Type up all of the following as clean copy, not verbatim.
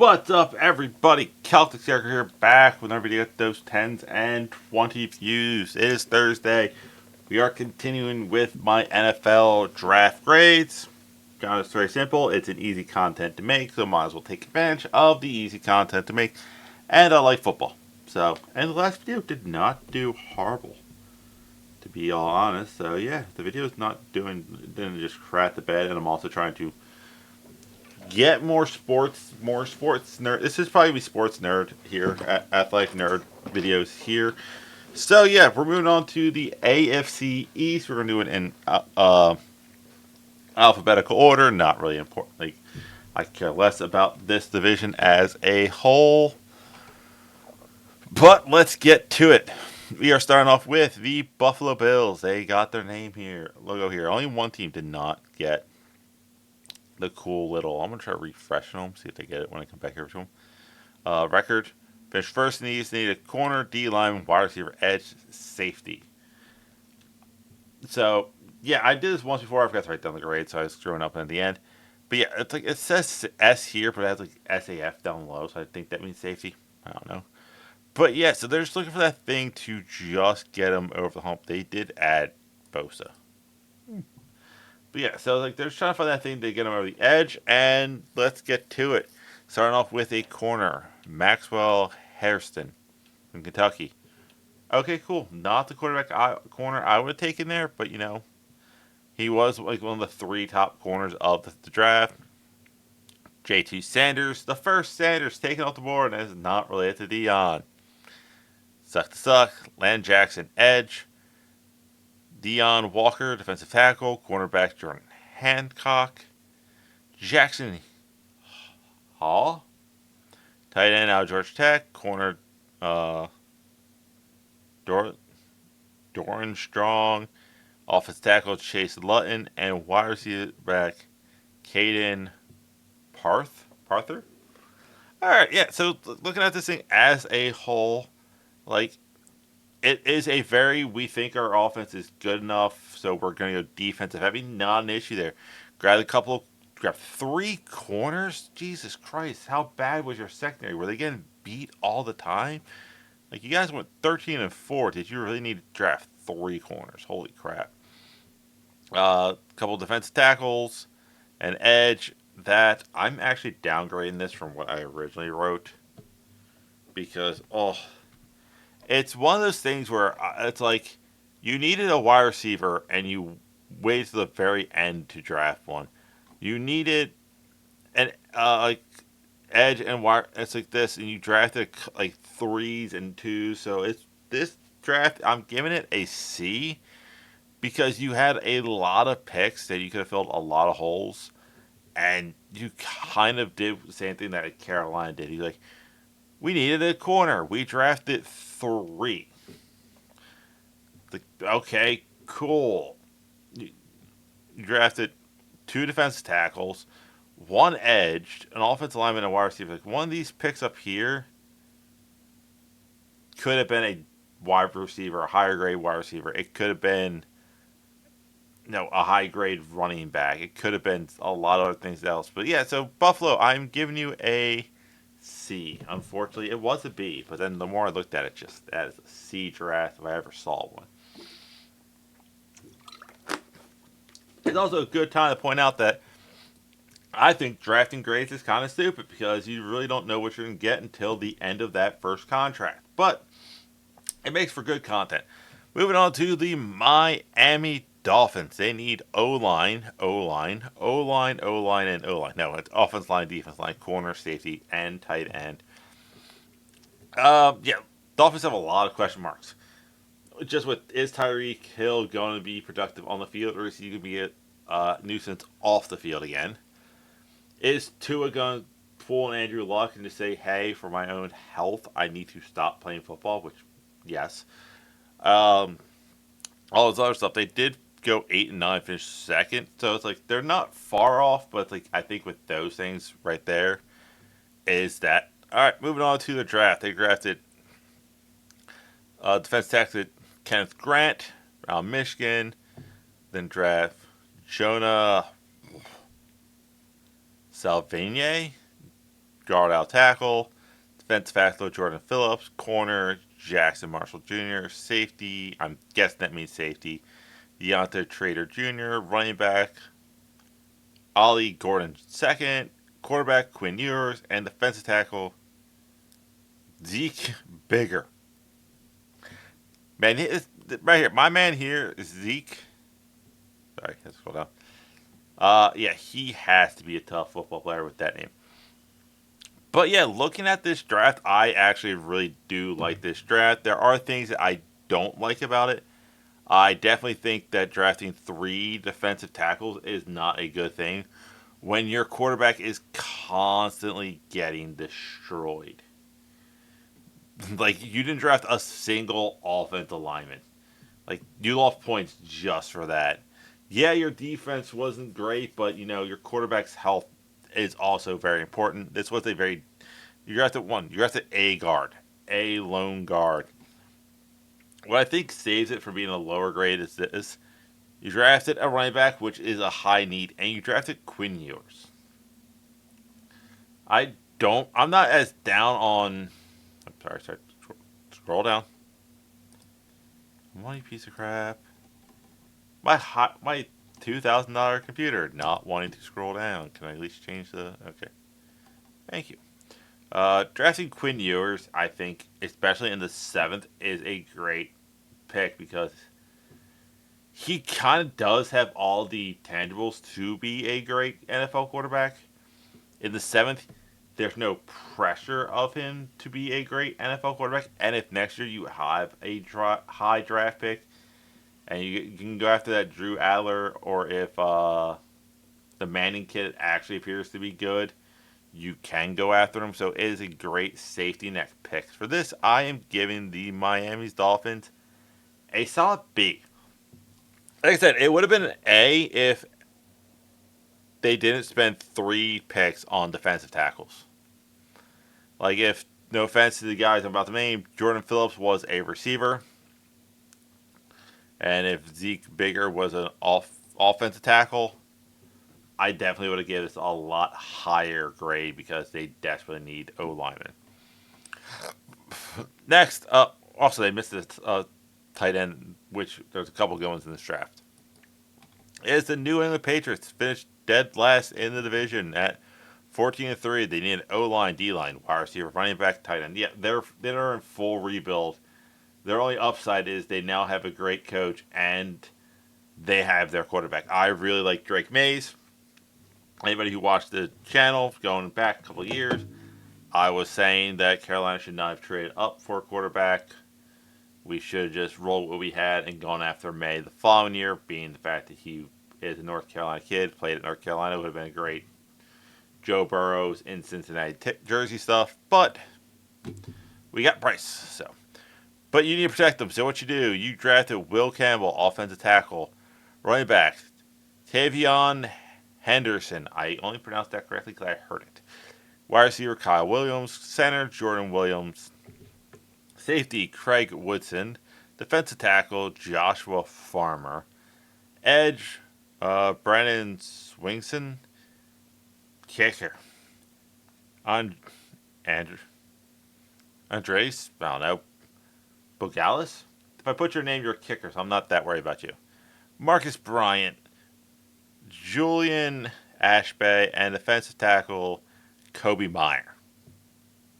What's up, everybody? Celtic Circle here, back with another video at those 10s and 20 views. It is Thursday. We are continuing with my NFL draft grades. It's very simple. It's an easy content to make, so might as well take advantage of the easy content to make. And I like football. And the last video did not do horrible, to be all honest. So yeah, the video is didn't just crap the bed, and I'm also trying to get more sports nerd. This is probably sports nerd here, athletic nerd videos here. So yeah, we're moving on to the AFC East. We're gonna do it in alphabetical order. Not really important. Like, I care less about this division as a whole. But let's get to it. We are starting off with the Buffalo Bills. They got their logo here. Only one team did not get the cool little. I'm gonna try refreshing them, see if they get it when I come back here to them. Record: finished first in the East. Need a corner, D line, wide receiver, edge, safety. So yeah, I did this once before. I forgot to write down the grade, so I was screwing up at the end. But yeah, it's like it says S here, but it has like SAF down low, so I think that means safety. I don't know. But yeah, so they're just looking for that thing to just get them over the hump. They did add Bosa. But yeah, so like they're trying to find that thing to get them over the edge, and let's get to it. Starting off with a corner, Maxwell Hairston from Kentucky. Okay, cool. Not the corner I would have taken there, but he was like one of the three top corners of the draft. J.T. Sanders, the first Sanders taken off the board, and is not related to Dion. Suck. Land Jackson, edge. Dion Walker, defensive tackle. Cornerback Jordan Hancock. Jackson Hall, tight end out of Georgia Tech. Corner Doran Strong. Offensive tackle Chase Lutton. And wide receiver back Caden Parther. Alright, yeah, so looking at this thing as a whole, like, it is we think our offense is good enough, so we're going to go defensive heavy. Not an issue there. Grab three corners? Jesus Christ, how bad was your secondary? Were they getting beat all the time? Like, you guys went 13-4. Did you really need to draft three corners? Holy crap. Couple defensive tackles, an edge. That I'm actually downgrading this from what I originally wrote, because it's one of those things where it's like you needed a wide receiver and you waited to the very end to draft one. You needed an like edge and wire. It's like this, and you drafted like 3s and 2s. So it's this draft. I'm giving it a C because you had a lot of picks that you could have filled a lot of holes, and you kind of did the same thing that Carolina did. You we needed a corner. We drafted 3. Okay, cool. You drafted 2 defensive tackles, 1 edge, an offensive lineman, and a wide receiver. Like, one of these picks up here could have been a wide receiver, a higher grade wide receiver. It could have been a high grade running back. It could have been a lot of other things else. But yeah, so Buffalo, I'm giving you a C. Unfortunately, it was a B, but then the more I looked at it, just that is a C draft if I ever saw one. It's also a good time to point out that I think drafting grades is kind of stupid because you really don't know what you're going to get until the end of that first contract. But it makes for good content. Moving on to the Miami Dolphins. They need O-line, and O-line. No, it's offense line, defense line, corner, safety, and tight end. Yeah, Dolphins have a lot of question marks. Just is Tyreek Hill going to be productive on the field, or is he going to be a nuisance off the field again? Is Tua going to pull an Andrew Luck and just say, hey, for my own health, I need to stop playing football? Which, yes. All this other stuff. They did go 8-9, finish second. So it's like they're not far off, but like I think with those things right there is that. All right, moving on to the draft. They drafted defense tackle Kenneth Grant out of Michigan. Then draft Jonah Salvinier guard out tackle. Defensive tackle Jordan Phillips. Corner Jackson Marshall Jr. Safety, I'm guessing that means safety, Deontay Trader Jr. Running back Ollie Gordon II. Quarterback Quinn Ewers. And defensive tackle Zeke Bigger. Man, right here. My man here is Zeke. Sorry, let's scroll down. Yeah, he has to be a tough football player with that name. But yeah, looking at this draft, I actually really do like this draft. There are things that I don't like about it. I definitely think that drafting 3 defensive tackles is not a good thing when your quarterback is constantly getting destroyed. Like, you didn't draft a single offensive lineman. Like, you lost points just for that. Yeah, your defense wasn't great, but, your quarterback's health is also very important. This was a very. You drafted one. You drafted a guard. A lone guard. What I think saves it from being a lower grade is this. You drafted a running back, which is a high need, and you drafted Quinn Ewers. I'm not as down on. I'm sorry. Scroll down. Money piece of crap. My $2,000 computer not wanting to scroll down. Can I at least change the? Okay. Thank you. Drafting Quinn Ewers, I think, especially in the 7th, is a great pick because he kind of does have all the tangibles to be a great NFL quarterback. In the 7th, there's no pressure of him to be a great NFL quarterback. And if next year you have a high draft pick and you can go after that Drew Adler, or if the Manning kid actually appears to be good, you can go after him. So it is a great safety net pick. For this, I am giving the Miami Dolphins a solid B. Like I said, it would have been an A if they didn't spend 3 picks on defensive tackles. Like, if, no offense to the guys I'm about to name, Jordan Phillips was a receiver, and if Zeke Bigger was an offensive tackle, I definitely would have given this a lot higher grade because they desperately need O linemen. Next up, also they missed this tight end, which there's a couple good ones in this draft. Is the New England Patriots finished dead last in the division at 14-3. They need an O line, D line, wide receiver, running back, tight end. Yeah, they're in full rebuild. Their only upside is they now have a great coach and they have their quarterback. I really like Drake Mays. Anybody who watched the channel going back a couple of years, I was saying that Carolina should not have traded up for a quarterback. We should have just rolled what we had and gone after May the following year, being the fact that he is a North Carolina kid, played at North Carolina, would have been a great Joe Burrows in Cincinnati jersey stuff. But we got Bryce, so. But you need to protect them, so what you do, you drafted Will Campbell, offensive tackle, running back, Tavion Henderson. I only pronounced that correctly because I heard it. Wide receiver Kyle Williams. Center Jordan Williams. Safety Craig Woodson. Defensive tackle Joshua Farmer. Edge Brandon Swingson. Kicker Andres, I don't know, Bogalis. If I put your name, you're a kicker, so I'm not that worried about you. Marcus Bryant. Julian Ashbay, and defensive tackle Kobe Minor.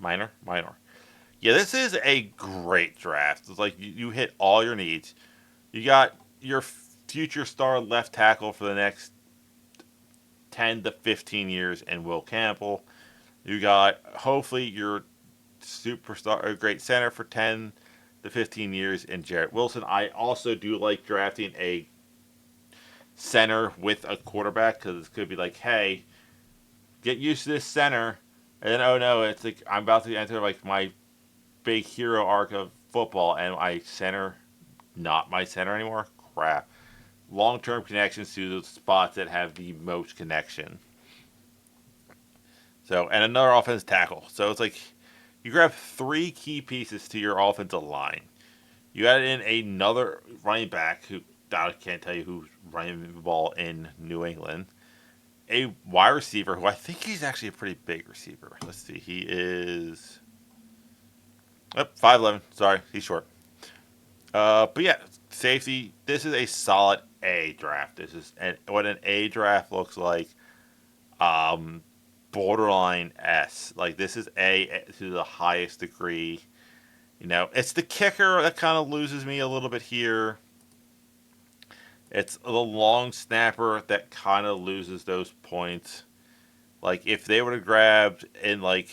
Yeah, this is a great draft. It's like you hit all your needs. You got your future star left tackle for the next 10 to 15 years in Will Campbell. You got, hopefully, your superstar, a great center for 10 to 15 years in Jarrett Wilson. I also do like drafting a center with a quarterback because it could be like, hey, get used to this center, and then oh no, it's like I'm about to enter like my big hero arc of football, and my center, not my center anymore. Crap. Long-term connections to the spots that have the most connection. So, and another offensive tackle. So it's like you grab 3 key pieces to your offensive line. You add in another running back who I can't tell you who's running the ball in New England. a wide receiver who I think he's actually a pretty big receiver. Let's see. He is 5'11". Sorry, he's short. But yeah, safety. This is a solid A draft. This is what an A draft looks like. Um, Borderline S. Like this is A to the highest degree. It's the kicker that kind of loses me a little bit here. It's the long snapper that kind of loses those points. Like if they would have grabbed in like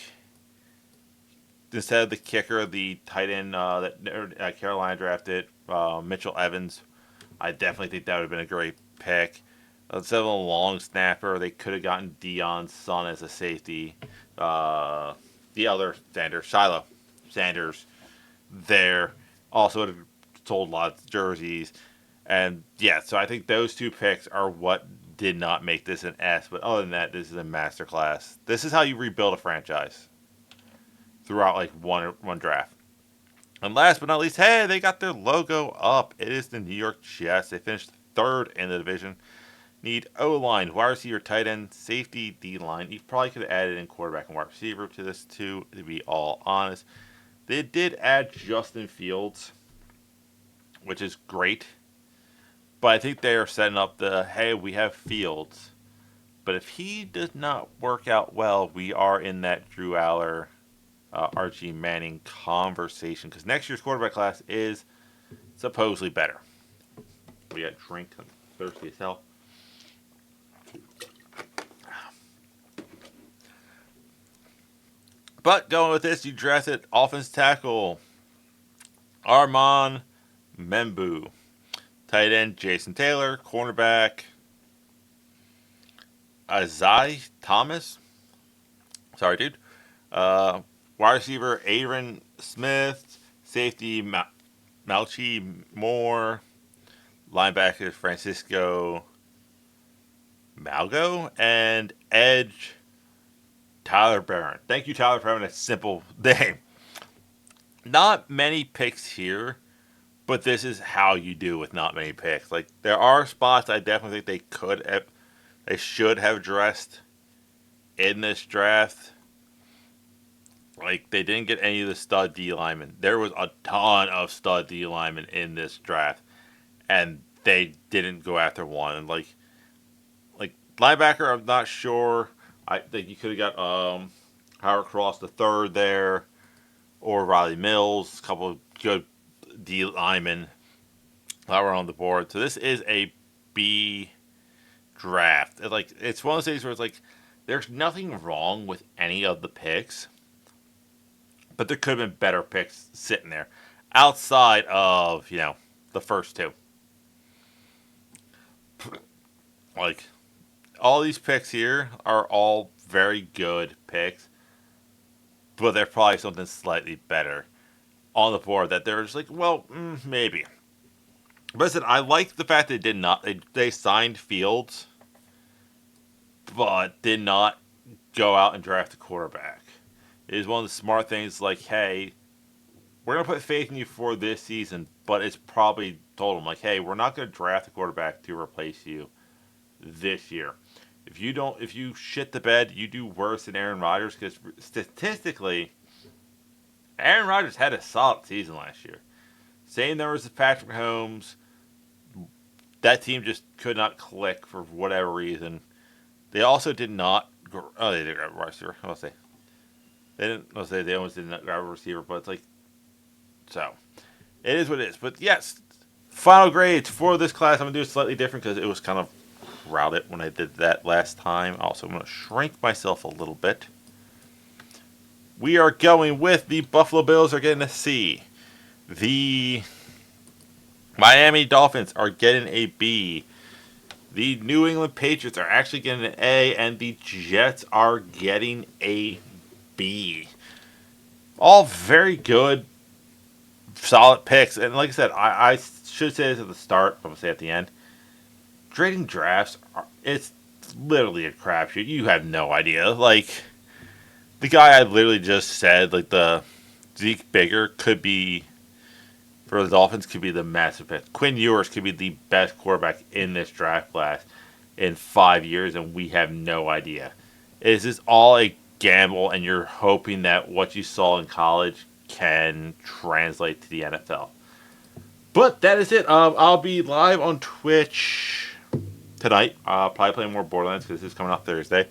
instead of the kicker, the tight end that Carolina drafted, Mitchell Evans, I definitely think that would have been a great pick. Instead of a long snapper, they could have gotten Deion's son as a safety. The other Sanders, Shiloh Sanders, there also would have sold lots of jerseys. And yeah, so I think those two picks are what did not make this an S. But other than that, this is a masterclass. This is how you rebuild a franchise throughout like one draft. And last but not least, hey, they got their logo up. It is the New York Jets. They finished third in the division. Need O-line, wide receiver, tight end, safety, D-line. You probably could have added in quarterback and wide receiver to this too, to be all honest. They did add Justin Fields, which is great. But I think they are setting up hey, we have Fields. But if he does not work out well, we are in that Drew Aller, Archie Manning conversation. Because next year's quarterback class is supposedly better. We got drink. I'm thirsty as hell. But going with this, you drafted offense tackle Armand Membu. Tight end Jason Taylor. Cornerback Azai Thomas. Sorry, dude. Wide receiver Aaron Smith. Safety Malchi Moore. Linebacker Francisco Malgo. And edge Tyler Barron. Thank you, Tyler, for having a simple name. Not many picks here, but this is how you do with not many picks. Like there are spots I definitely think they should have addressed in this draft. Like they didn't get any of the stud D linemen. There was a ton of stud D linemen in this draft, and they didn't go after one. And like linebacker, I'm not sure. I think you could have got Howard Cross the third there, or Riley Mills, a couple of good D linemen that were on the board. So this is a B draft. It's one of those things where it's like there's nothing wrong with any of the picks, but there could have been better picks sitting there outside of the first two. Like all these picks here are all very good picks, but they're probably something slightly better on the board that they're just like, well, maybe. But listen, I like the fact they signed Fields, but did not go out and draft a quarterback. It is one of the smart things like, hey, we're going to put faith in you for this season, but it's probably told them like, hey, we're not going to draft a quarterback to replace you this year. If you shit the bed, you do worse than Aaron Rodgers because statistically, Aaron Rodgers had a solid season last year. Same numbers as Patrick Mahomes. That team just could not click for whatever reason. They also did not. They did grab a receiver. I'll say they didn't. I'll say they almost didn't grab a receiver, but it's like so. It is what it is. But yes, final grades for this class. I'm gonna do it slightly different because it was kind of crowded when I did that last time. Also, I'm gonna shrink myself a little bit. We are going with the Buffalo Bills are getting a C. The Miami Dolphins are getting a B. The New England Patriots are actually getting an A, and the Jets are getting a B. All very good, solid picks. And like I said, I should say this at the start, I'm going to say at the end. Grading drafts, it's literally a crapshoot. You have no idea. Like, the guy I literally just said, like the Zeke Bigger could be, for the Dolphins, could be the massive pick. Quinn Ewers could be the best quarterback in this draft class. in 5 years and we have no idea? Is this all a gamble and you're hoping that what you saw in college can translate to the NFL? But that is it. I'll be live on Twitch tonight. Probably playing more Borderlands because this is coming out Thursday.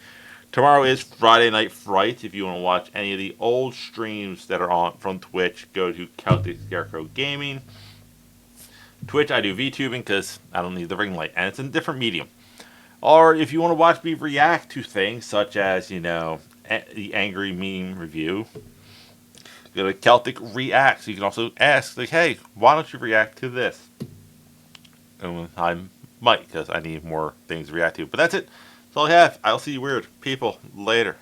Tomorrow is Friday Night Fright. If you want to watch any of the old streams that are on from Twitch, go to Celtic Scarecrow Gaming. Twitch, I do VTubing because I don't need the ring light, and it's in a different medium. Or if you want to watch me react to things such as, the Angry Meme review, go to Celtic Reacts. You can also ask, like, hey, why don't you react to this? And I might, because I need more things to react to. But that's it. That's all I have. I'll see you weird people later.